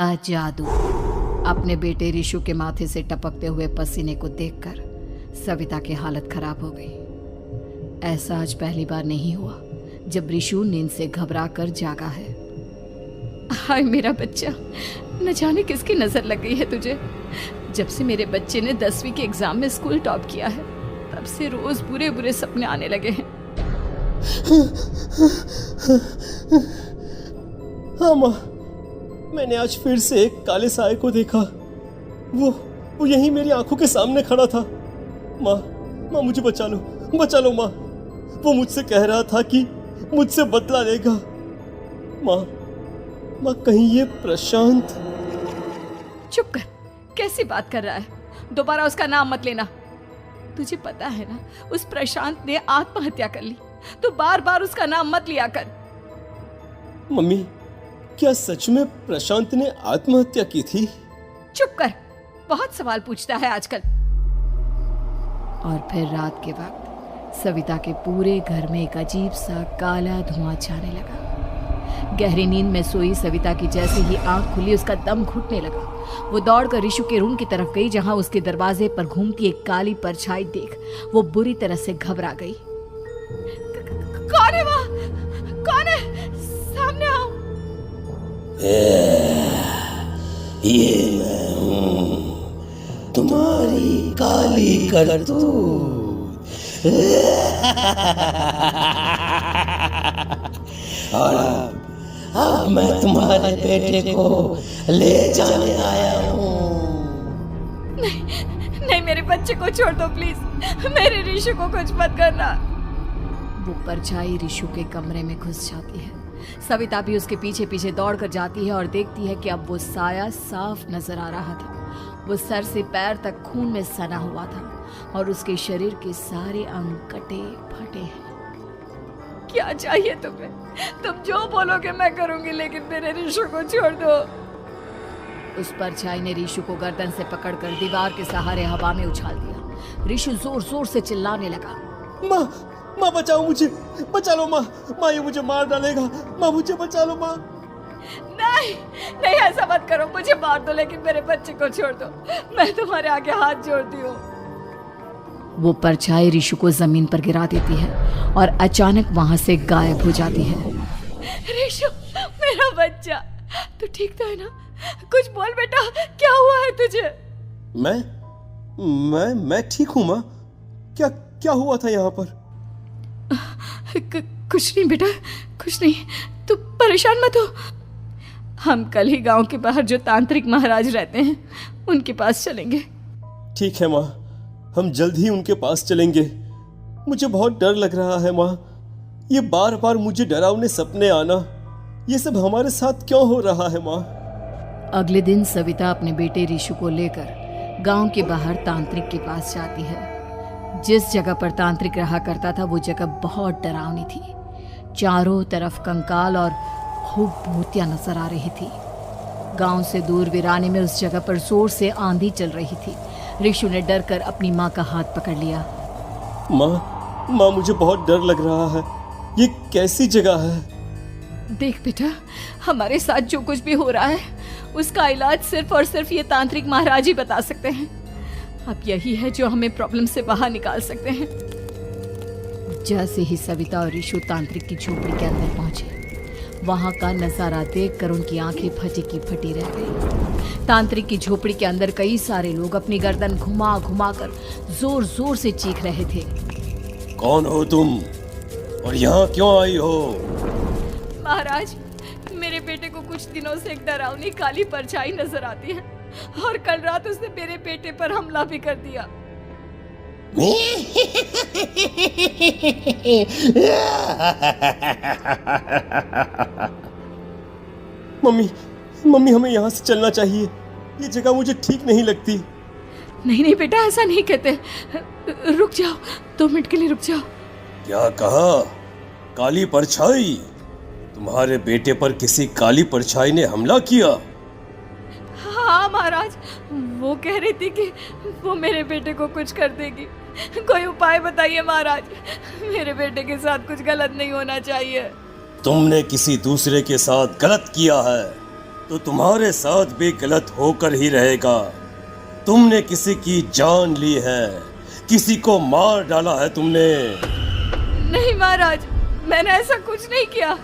जादू। अपने बेटे ऋषु के माथे से टपकते हुए पसीने को देखकर सविता की हालत खराब हो गई। ऐसा आज पहली बार नहीं हुआ जब ऋषु नींद से घबरा कर जागा है। हाय मेरा बच्चा, न जाने किसकी नजर लग गई है तुझे। जब से मेरे बच्चे ने 10वीं के एग्जाम में स्कूल टॉप किया है तब से रोज बुरे बुरे सपने आने लगे हैं। हाँ माँ, मैंने आज फिर से एक काले साए को देखा। वो यहीं मेरी आंखों के सामने खड़ा था। माँ मुझे बचा लो माँ। वो मुझसे कह रहा था कि मुझसे बदला लेगा। माँ कहीं ये प्रशांत। चुप कर, कैसी बात कर रहा है? दोबारा उसका नाम मत लेना। तुझे पता है ना, उस प्रशांत ने आत्महत्या कर ली, तो बार बार उसका नाम मत लिया कर। मम्मी, क्या सच में प्रशांत ने आत्महत्या की थी? चुप कर, बहुत सवाल पूछता है आजकल। और फिर रात के वक्त सविता के पूरे घर में एक अजीब सा काला धुआं छाने लगा। गहरी नींद में सोई सविता की जैसे ही आंख खुली उसका दम घुटने लगा। वो दौड़कर ऋषु के रूम की तरफ गई जहां उसके दरवाजे पर घूमती एक काली परछाई देख वो बुरी तरह से घबरा गई। कौन है वहाँ? कौन है? सामने आओ। ये मैं हूँ, तुम्हारी काली करतूत। और अब मैं तुम्हारे बेटे को ले जाने आया हूँ। नहीं, मेरे बच्चे को छोड़ दो प्लीज। मेरे ऋषु को कुछ मत करना। वो परछाई ऋषु के कमरे में घुस जाती है। सविता भी उसके पीछे पीछे दौड़ कर जाती है और देखती है कि अब वो साया साफ नजर आ रहा था। वो सर से पैर तक खून में सना हुआ था और उसके शरीर के सारे अंग कटे फटे हैं। क्या चाहिए तुम्हें? तुम जो बोलोगे मैं करूंगी, लेकिन मेरे ऋषु को छोड़ दो। उस परछाई ने ऋषु को गर्दन से पकड़कर दीवार के सहारे हवा में उछाल दिया। ऋषु जोर जोर से चिल्लाने लगा। माँ बचाओ मुझे, बचा लो माँ। ये मुझे मार डालेगा। माँ मुझे बचा लो माँ। नहीं ऐसा मत करो। मुझे मार दो लेकिन मेरे बच्चे को छोड़ दो। मैं तुम्हारे आगे हाथ जोड़ती हूँ। वो परछाई ऋषु को जमीन पर गिरा देती है और अचानक वहां से गायब हो जाती है। ऋषु, मेरा बच्चा, तू ठीक तो है ना? कुछ बोल बेटा, क्या हुआ है तुझे? मैं ठीक हूँ माँ। क्या हुआ था यहाँ पर? कुछ नहीं बेटा, कुछ नहीं। तू परेशान मत हो। हम कल ही गांव के बाहर जो तांत्रिक महाराज रहते हैं उनके पास चलेंगे। ठीक है माँ, हम जल्द ही उनके पास चलेंगे। मुझे बहुत डर लग रहा है माँ। ये बार बार मुझे डरावने सपने आना, ये सब हमारे साथ क्यों हो रहा है माँ? अगले दिन सविता अपने बेटे ऋषु को लेकर गांव के बाहर तांत्रिक के पास जाती है। जिस जगह पर तांत्रिक रहा करता था वो जगह बहुत डरावनी थी। चारों तरफ कंकाल और भूतियां नजर आ रही थी। गांव से दूर वीराने में उस जगह पर जोर से आंधी चल रही थी। ऋषु ने डर कर अपनी माँ का हाथ पकड़ लिया। माँ मुझे बहुत डर लग रहा है। ये कैसी जगह है? देख बेटा, हमारे साथ जो कुछ भी हो रहा है उसका इलाज सिर्फ और सिर्फ ये तांत्रिक महाराज ही बता सकते हैं। अब यही है जो हमें प्रॉब्लम से बाहर निकाल सकते हैं। जैसे ही सविता और ऋषु तांत्रिक की झोपड़ी के अंदर पहुंचे, वहां का नजारा देखकर उनकी आंखें फटी की फटी रह गई। तांत्रिक की झोपड़ी के अंदर कई सारे लोग अपनी गर्दन घुमा घुमा कर जोर जोर से चीख रहे थे। कौन हो तुम और यहाँ क्यों आई हो? महाराज, मेरे बेटे को कुछ दिनों से एक डरावनी काली परछाई नजर आती है और कल रात उसने मेरे बेटे पर हमला भी कर दिया। मम्मी हमें यहाँ से चलना चाहिए। ये जगह मुझे ठीक नहीं लगती। नहीं बेटा, ऐसा नहीं कहते। रुक जाओ, 2 मिनट के लिए रुक जाओ। क्या कहा? काली परछाई? तुम्हारे बेटे पर किसी काली परछाई ने हमला किया? हाँ महाराज, वो कह रही थी कि वो मेरे बेटे को कुछ कर देगी। कोई उपाय बताइए महाराज, मेरे बेटे के साथ कुछ गलत नहीं होना चाहिए। तुमने किसी दूसरे के साथ गलत किया है। तो तुम्हारे साथ भी गलत होकर ही रहेगा। तुमने किसी की जान ली है, किसी को मार डाला है तुमने। नहीं महाराज, मैंने ऐसा कुछ नहीं किया।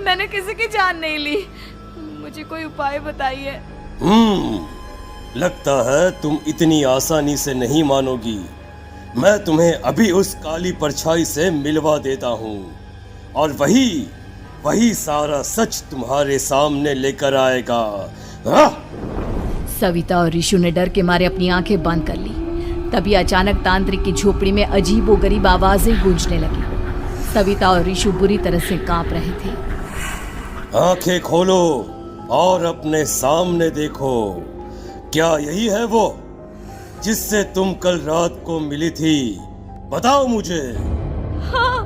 मैंने किसी की जान नहीं ली। मुझे कोई उपाय बताइए। लगता है तुम इतनी आसानी से नहीं मानोगी। मैं तुम्हें अभी उस काली परछाई से मिलवा देता हूँ और वही सारा सच तुम्हारे सामने लेकर आएगा। सविता और ऋषु ने डर के मारे अपनी आंखें बंद कर ली। तभी अचानक तांत्रिक की झोपड़ी में अजीबोगरीब आवाजें गूंजने लगी। सविता और ऋषु बुरी तरह से कांप रहे थे। आंखें खोलो और अपने सामने देखो। क्या यही है वो जिससे तुम कल रात को मिली थी? बताओ मुझे। हाँ,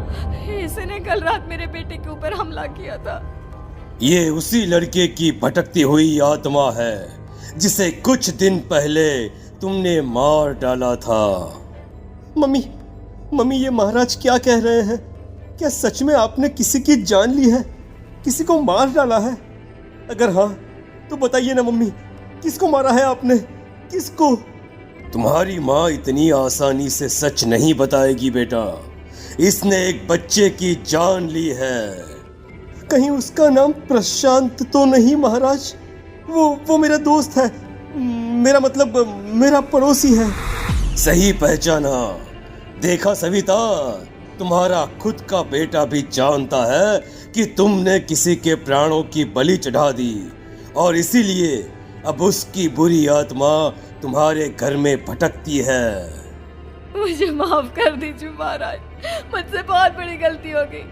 इसने कल रात मेरे बेटे के ऊपर हमला किया था। ये उसी लड़के की भटकती हुई आत्मा है जिसे कुछ दिन पहले तुमने मार डाला था। मम्मी ये महाराज क्या कह रहे हैं? क्या सच में आपने किसी की जान ली है, किसी को मार डाला है? अगर हाँ तो बताइए ना मम्मी, किसको मारा है आपने? किसको? तुम्हारी माँ इतनी आसानी से सच नहीं बताएगी बेटा। इसने एक बच्चे की जान ली है। कहीं उसका नाम प्रशांत तो नहीं महाराज? वो मेरा दोस्त है, मेरा मतलब मेरा पड़ोसी है। सही पहचाना। देखा सविता, तुम्हारा खुद का बेटा भी जानता है कि तुमने किसी के प्राणों की बलि चढ़ा दी और इसीलिए अब उसकी बुरी आत्मा तुम्हारे घर में भटकती है। मुझे माफ कर दीजिए महाराज, मुझसे बहुत बड़ी गलती हो गई।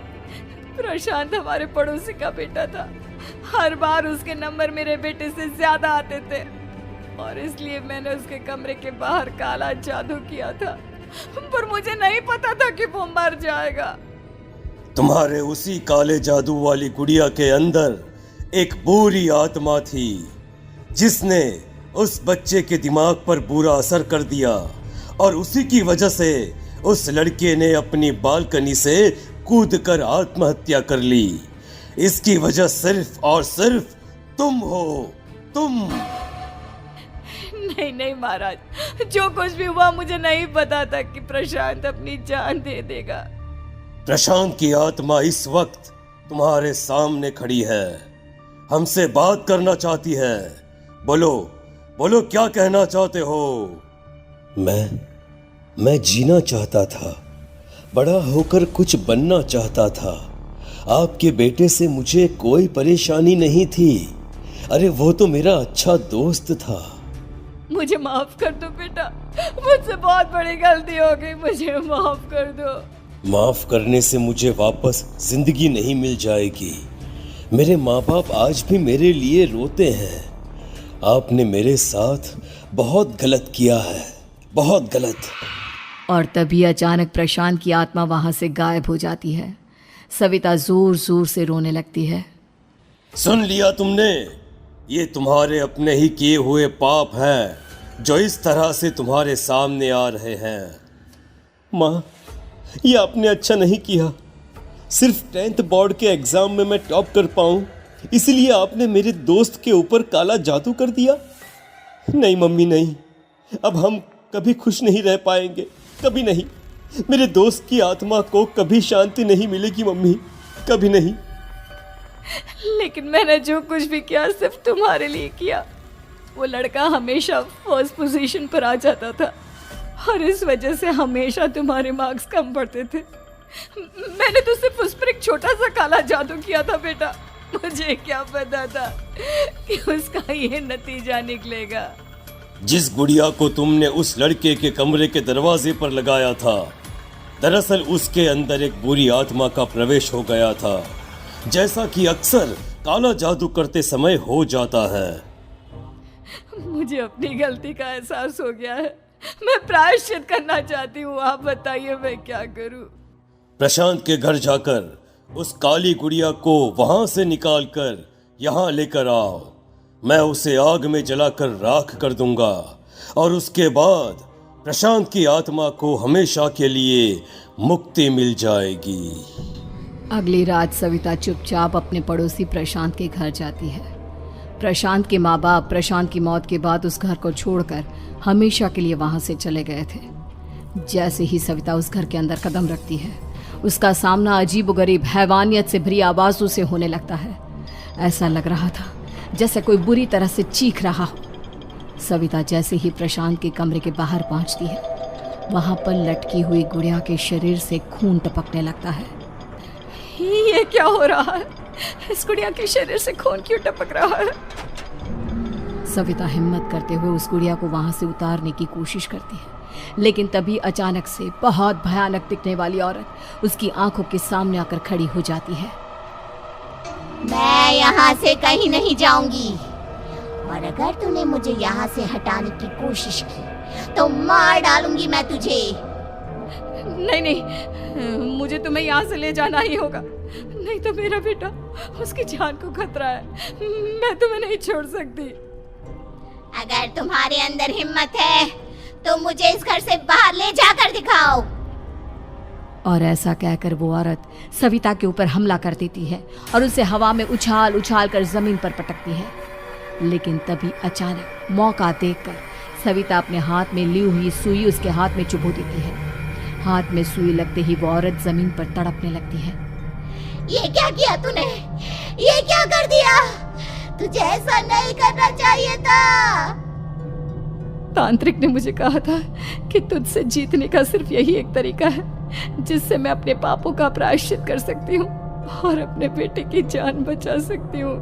प्रशांत हमारे पड़ोसी का बेटा था। हर बार उसके नंबर मेरे बेटे से ज्यादा आते थे और इसलिए मैंने उसके कमरे के बाहर काला जादू किया था, पर मुझे नहीं पता था कि वो मर जाएगा। तुम्हारे उसी काले जादू वाली गुड़िया के अंदर एक बुरी आत्मा थी जिसने उस बच्चे के दिमाग पर बुरा असर कर दिया और उसी की वजह से उस लड़के ने अपनी बालकनी से कूदकर आत्महत्या कर ली। इसकी वजह सिर्फ और सिर्फ तुम हो, तुम। नहीं महाराज, जो कुछ भी हुआ मुझे नहीं पता था कि प्रशांत अपनी जान दे देगा। प्रशांत की आत्मा इस वक्त तुम्हारे सामने खड़ी है, हमसे बात करना चाहती है। बोलो क्या कहना चाहते हो? मैं जीना चाहता था, बड़ा होकर कुछ बनना चाहता था। आपके बेटे से मुझे कोई परेशानी नहीं थी। अरे वो तो मेरा अच्छा दोस्त था। मुझे माफ कर दो बेटा, मुझसे बहुत बड़ी गलती हो गई, मुझे माफ कर दो। माफ करने से मुझे वापस जिंदगी नहीं मिल जाएगी। मेरे माँ बाप आज भी मेरे लिए रोते हैं। आपने मेरे साथ बहुत गलत किया है, बहुत गलत। और तभी अचानक प्रशांत की आत्मा वहां से गायब हो जाती है। सविता जोर जोर से रोने लगती है। सुन लिया तुमने? ये तुम्हारे अपने ही किए हुए पाप हैं जो इस तरह से तुम्हारे सामने आ रहे हैं। माँ, ये आपने अच्छा नहीं किया। सिर्फ 10th बोर्ड के एग्जाम में मैं टॉप कर पाऊं, इसलिए आपने मेरे दोस्त के ऊपर काला जादू कर दिया। नहीं मम्मी, नहीं, अब हम कभी खुश नहीं रह पाएंगे, कभी नहीं। मेरे दोस्त की आत्मा को कभी शांति नहीं मिलेगी मम्मी, कभी नहीं। लेकिन मैंने जो कुछ भी किया सिर्फ तुम्हारे लिए किया। वो लड़का हमेशा फर्स्ट पोजीशन पर आ जाता था और इस वजह से हमेशा तुम्हारे मार्क्स कम पड़ते थे। मैंने तो सिर्फ उस पर एक छोटा सा काला जादू किया था बेटा। मुझे क्या पता था कि उसका ये नतीजा निकलेगा। जिस गुड़िया को तुमने उस लड़के के कमरे के दरवाजे पर लगाया था, दरअसल उसके अंदर एक बुरी आत्मा का प्रवेश हो गया था, जैसा कि अक्सर काला जादू करते समय हो जाता है। मुझे अपनी गलती का एहसास हो गया है। मैं प्रायश्चित करना चाहती हूँ। आप बताइए मैं क्या करूँ? प्रशांत के घर जाकर उस काली गुड़िया को वहां से निकालकर यहाँ लेकर आओ। मैं उसे आग में जलाकर राख कर दूंगा और उसके बाद प्रशांत की आत्मा को हमेशा के लिए मुक्ति मिल जाएगी। अगली रात सविता चुपचाप अपने पड़ोसी प्रशांत के घर जाती है। प्रशांत के माँ बाप प्रशांत की मौत के बाद उस घर को छोड़कर हमेशा के लिए वहां से चले गए थे। जैसे ही सविता उस घर के अंदर कदम रखती है, उसका सामना अजीबोगरीब हैवानियत से भरी आवाजों से होने लगता है। ऐसा लग रहा था जैसे कोई बुरी तरह से चीख रहा हो। सविता जैसे ही प्रशांत के कमरे के बाहर पहुंचती है, वहां पर लटकी हुई गुड़िया के शरीर से खून टपकने लगता है। ये क्या हो रहा है? इस गुड़िया के शरीर से खून क्यों टपक रहा है? सविता हिम्मत करते हुए उस गुड़िया को वहां से उतारने की कोशिश करती है, लेकिन तभी अचानक से बहुत भयानक दिखने वाली औरत उसकी आंखों के सामने आकर खड़ी हो जाती है। मैं यहाँ से कहीं नहीं जाऊंगी, और अगर तूने मुझे यहाँ से हटाने की कोशिश की तो मार डालूंगी मैं तुझे। नहीं नहीं, मुझे तुम्हें यहाँ से ले जाना ही होगा, नहीं तो मेरा बेटा, उसकी जान को खतरा है। मैं तुम्हें नहीं छोड़ सकती। अगर तुम्हारे अंदर हिम्मत है तो मुझे इस घर से बाहर ले जाकर दिखाओ। और ऐसा कहकर वो औरत सविता के ऊपर हमला कर देती है और उसे हवा में उछाल उछाल कर जमीन पर पटकती है। लेकिन तभी अचानक मौका देखकर सविता अपने हाथ में ली हुई सुई उसके हाथ में चुभो देती है। हाथ में सुई लगते ही वो औरत जमीन पर तड़पने लगती है। ये क्या किया तूने? ये क्या कर दिया? तुझे ऐसा नहीं करना चाहिए था। तांत्रिक ने मुझे कहा था कि तुझसे जीतने का सिर्फ यही एक तरीका है जिससे मैं अपने पापों का प्रायश्चित कर सकती हूँ और अपने बेटे की जान बचा सकती हूँ।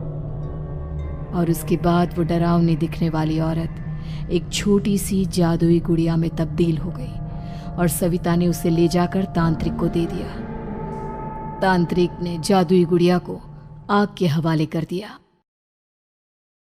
और उसके बाद वो डरावनी दिखने वाली औरत एक छोटी सी जादुई गुड़िया में तब्दील हो गई और सविता ने उसे ले जाकर तांत्रिक को दे दिया। तांत्रिक ने जादुई गुड़िया को आग के हवाले कर दिया।